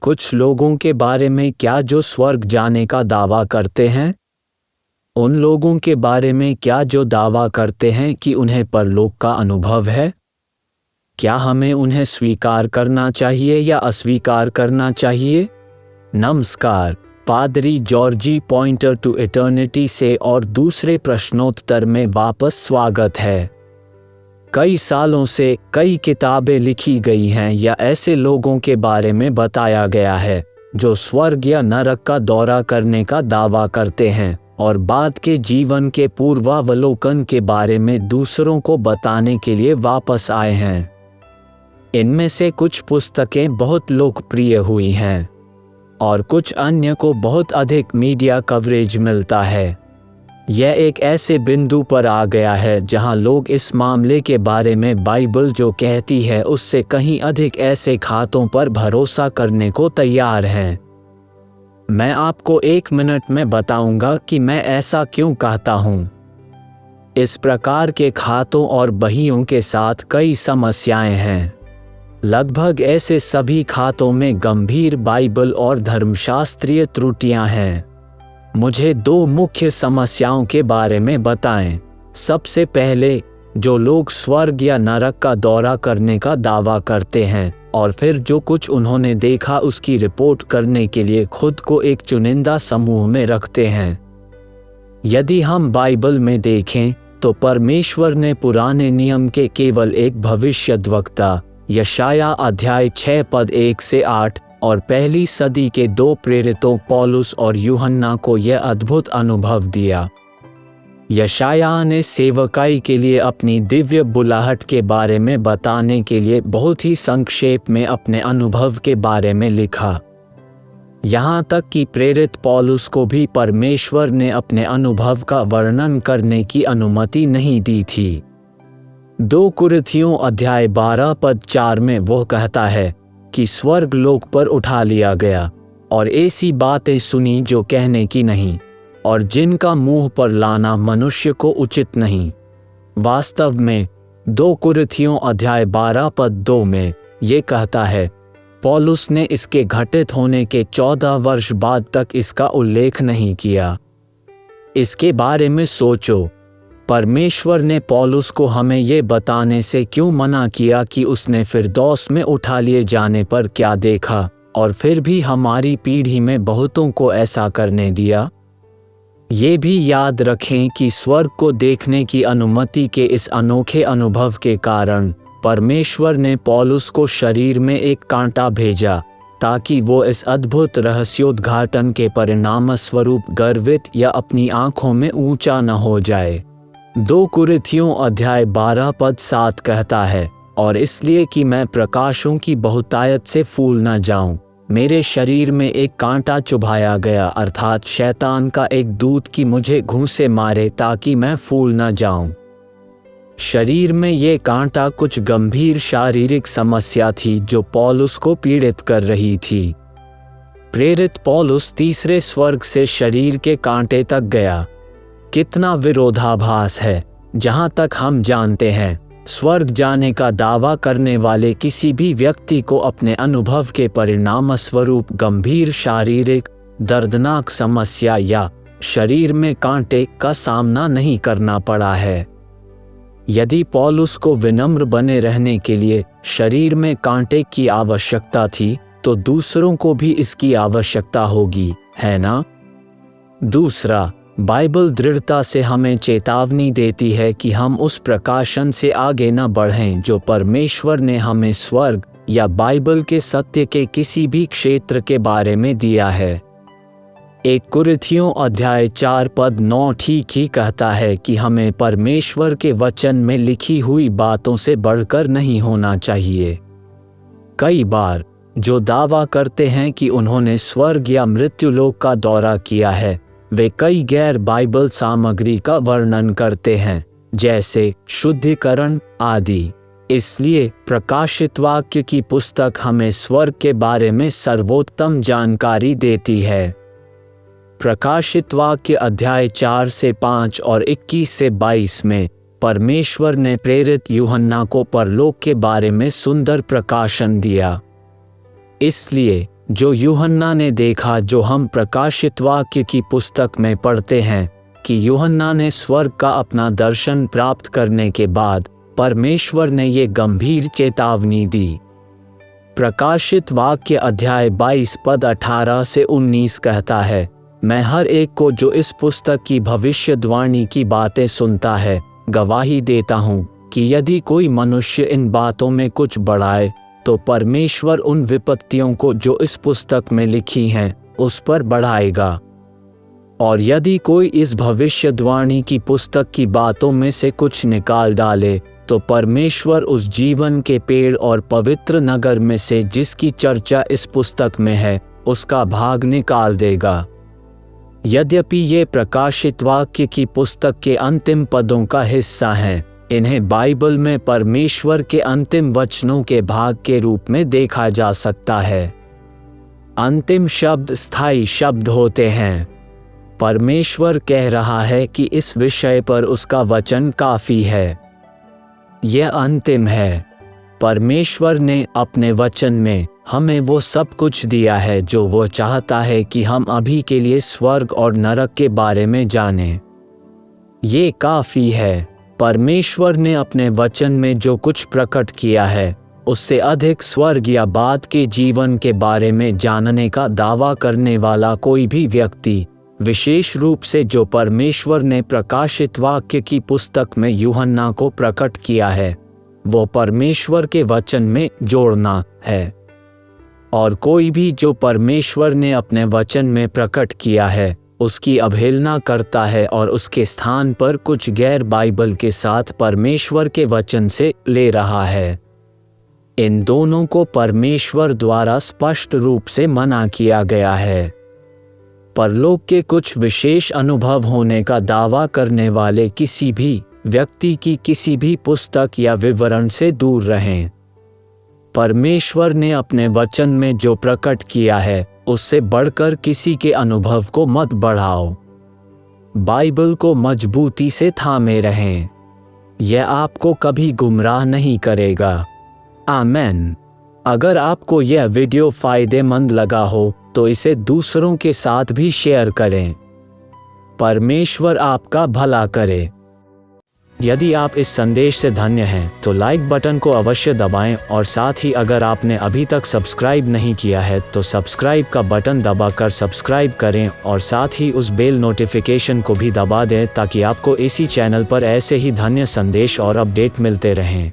कुछ लोगों के बारे में क्या जो स्वर्ग जाने का दावा करते हैं? उन लोगों के बारे में क्या जो दावा करते हैं कि उन्हें परलोक का अनुभव है? क्या हमें उन्हें स्वीकार करना चाहिए या अस्वीकार करना चाहिए? नमस्कार, पादरी जॉर्जी पॉइंटर टू इटर्निटी से और दूसरे प्रश्नोत्तर में वापस स्वागत है। कई सालों से कई किताबें लिखी गई हैं या ऐसे लोगों के बारे में बताया गया है जो स्वर्ग या नरक का दौरा करने का दावा करते हैं और बाद के जीवन के पूर्वावलोकन के बारे में दूसरों को बताने के लिए वापस आए हैं। इनमें से कुछ पुस्तकें बहुत लोकप्रिय हुई हैं और कुछ अन्य को बहुत अधिक मीडिया कवरेज मिलता है। यह एक ऐसे बिंदु पर आ गया है जहां लोग इस मामले के बारे में बाइबल जो कहती है उससे कहीं अधिक ऐसे खातों पर भरोसा करने को तैयार हैं। मैं आपको 1 मिनट में बताऊंगा कि मैं ऐसा क्यों कहता हूं। इस प्रकार के खातों और बहियों के साथ कई समस्याएं हैं। लगभग ऐसे सभी खातों में गंभीर बाइबल और धर्मशास्त्रीय त्रुटियां हैं। मुझे 2 मुख्य समस्याओं के बारे में बताएं। सबसे पहले, जो लोग स्वर्ग या नरक का दौरा करने का दावा करते हैं और फिर जो कुछ उन्होंने देखा उसकी रिपोर्ट करने के लिए खुद को एक चुनिंदा समूह में रखते हैं। यदि हम बाइबल में देखें तो परमेश्वर ने पुराने नियम के केवल एक भविष्यद्वक्ता यशाया अध्याय 6 पद 1 से 8 और पहली सदी के 2 प्रेरितों पौलुस और यूहन्ना को यह अद्भुत अनुभव दिया। यशाया ने सेवकाई के लिए अपनी दिव्य बुलाहट के बारे में बताने के लिए बहुत ही संक्षेप में अपने अनुभव के बारे में लिखा। यहाँ तक कि प्रेरित पौलुस को भी परमेश्वर ने अपने अनुभव का वर्णन करने की अनुमति नहीं दी थी। 2 कुरिन्थियों अध्याय 12 पद 4 में वो कहता है कि स्वर्ग लोक पर उठा लिया गया और ऐसी बातें सुनी जो कहने की नहीं और जिनका मुंह पर लाना मनुष्य को उचित नहीं। वास्तव में 2 कुरिन्थियों अध्याय 12 पद 2 में ये कहता है, पौलुस ने इसके घटित होने के 14 वर्ष बाद तक इसका उल्लेख नहीं किया। इसके बारे में सोचो, परमेश्वर ने पौलुस को हमें ये बताने से क्यों मना किया कि उसने फिरदौस में उठा लिए जाने पर क्या देखा और फिर भी हमारी पीढ़ी में बहुतों को ऐसा करने दिया? ये भी याद रखें कि स्वर्ग को देखने की अनुमति के इस अनोखे अनुभव के कारण परमेश्वर ने पौलुस को शरीर में एक कांटा भेजा ताकि वो इस अद्भुत रहस्योद्घाटन के परिणाम स्वरूप गर्वित या अपनी आंखों में ऊंचा न हो जाए। 2 कुरिन्थियों अध्याय 12 पद 7 कहता है, और इसलिए कि मैं प्रकाशों की बहुतायत से फूल न जाऊं, मेरे शरीर में एक कांटा चुभाया गया, अर्थात शैतान का एक दूत कि मुझे घूंसे मारे ताकि मैं फूल न जाऊं। शरीर में ये कांटा कुछ गंभीर शारीरिक समस्या थी जो पौलुस को पीड़ित कर रही थी। प्रेरित पौलुस तीसरे स्वर्ग से शरीर के कांटे तक गया। कितना विरोधाभास है। जहां तक हम जानते हैं, स्वर्ग जाने का दावा करने वाले किसी भी व्यक्ति को अपने अनुभव के परिणाम स्वरूप गंभीर शारीरिक दर्दनाक समस्या या शरीर में कांटे का सामना नहीं करना पड़ा है। यदि पौलुस को विनम्र बने रहने के लिए शरीर में कांटे की आवश्यकता थी तो दूसरों को भी इसकी आवश्यकता होगी, है ना? दूसरा, बाइबल दृढ़ता से हमें चेतावनी देती है कि हम उस प्रकाशन से आगे न बढ़ें जो परमेश्वर ने हमें स्वर्ग या बाइबल के सत्य के किसी भी क्षेत्र के बारे में दिया है। 1 कुरिन्थियों अध्याय 4 पद 9 ठीक ही कहता है कि हमें परमेश्वर के वचन में लिखी हुई बातों से बढ़कर नहीं होना चाहिए। कई बार जो दावा करते हैं कि उन्होंने स्वर्ग या मृत्युलोक का दौरा किया है, वे कई गैर बाइबल सामग्री का वर्णन करते हैं, जैसे शुद्धिकरण आदि। इसलिए प्रकाशित वाक्य की पुस्तक हमें स्वर्ग के बारे में सर्वोत्तम जानकारी देती है। प्रकाशित वाक्य अध्याय 4 से 5 और 21 से 22 में परमेश्वर ने प्रेरित यूहन्ना को परलोक के बारे में सुंदर प्रकाशन दिया। इसलिए जो यूहन्ना ने देखा, जो हम प्रकाशित वाक्य की पुस्तक में पढ़ते हैं कि यूहन्ना ने स्वर्ग का अपना दर्शन प्राप्त करने के बाद परमेश्वर ने ये गंभीर चेतावनी दी। प्रकाशित वाक्य अध्याय 22 पद 18 से 19 कहता है, मैं हर एक को जो इस पुस्तक की भविष्यद्वाणी की बातें सुनता है गवाही देता हूँ कि यदि कोई मनुष्य इन बातों में कुछ बढ़ाए तो परमेश्वर उन विपत्तियों को जो इस पुस्तक में लिखी हैं उस पर बढ़ाएगा। और यदि कोई इस भविष्यद्वाणी की पुस्तक की बातों में से कुछ निकाल डाले तो परमेश्वर उस जीवन के पेड़ और पवित्र नगर में से जिसकी चर्चा इस पुस्तक में है उसका भाग निकाल देगा। यद्यपि ये प्रकाशित वाक्य की पुस्तक के अंतिम पदों का हिस्सा हैं, इन्हें बाइबल में परमेश्वर के अंतिम वचनों के भाग के रूप में देखा जा सकता है। अंतिम शब्द स्थायी शब्द होते हैं। परमेश्वर कह रहा है कि इस विषय पर उसका वचन काफी है। यह अंतिम है। परमेश्वर ने अपने वचन में हमें वो सब कुछ दिया है जो वो चाहता है कि हम अभी के लिए स्वर्ग और नरक के बारे में जानें। ये काफी है। परमेश्वर ने अपने वचन में जो कुछ प्रकट किया है उससे अधिक स्वर्ग या बाद के जीवन के बारे में जानने का दावा करने वाला कोई भी व्यक्ति, विशेष रूप से जो परमेश्वर ने प्रकाशित वाक्य की पुस्तक में यूहन्ना को प्रकट किया है, वो परमेश्वर के वचन में जोड़ना है। और कोई भी जो परमेश्वर ने अपने वचन में प्रकट किया है उसकी अवहेलना करता है और उसके स्थान पर कुछ गैर बाइबल के साथ परमेश्वर के वचन से ले रहा है। इन दोनों को परमेश्वर द्वारा स्पष्ट रूप से मना किया गया है। परलोक के कुछ विशेष अनुभव होने का दावा करने वाले किसी भी व्यक्ति की किसी भी पुस्तक या विवरण से दूर रहें। परमेश्वर ने अपने वचन में जो प्रकट किया है उससे बढ़कर किसी के अनुभव को मत बढ़ाओ। बाइबल को मजबूती से थामे रहें। यह आपको कभी गुमराह नहीं करेगा। आमेन। अगर आपको यह वीडियो फायदेमंद लगा हो तो इसे दूसरों के साथ भी शेयर करें। परमेश्वर आपका भला करे। यदि आप इस संदेश से धन्य हैं तो लाइक बटन को अवश्य दबाएं और साथ ही अगर आपने अभी तक सब्सक्राइब नहीं किया है तो सब्सक्राइब का बटन दबाकर सब्सक्राइब करें और साथ ही उस बेल नोटिफिकेशन को भी दबा दें ताकि आपको इसी चैनल पर ऐसे ही धन्य संदेश और अपडेट मिलते रहें।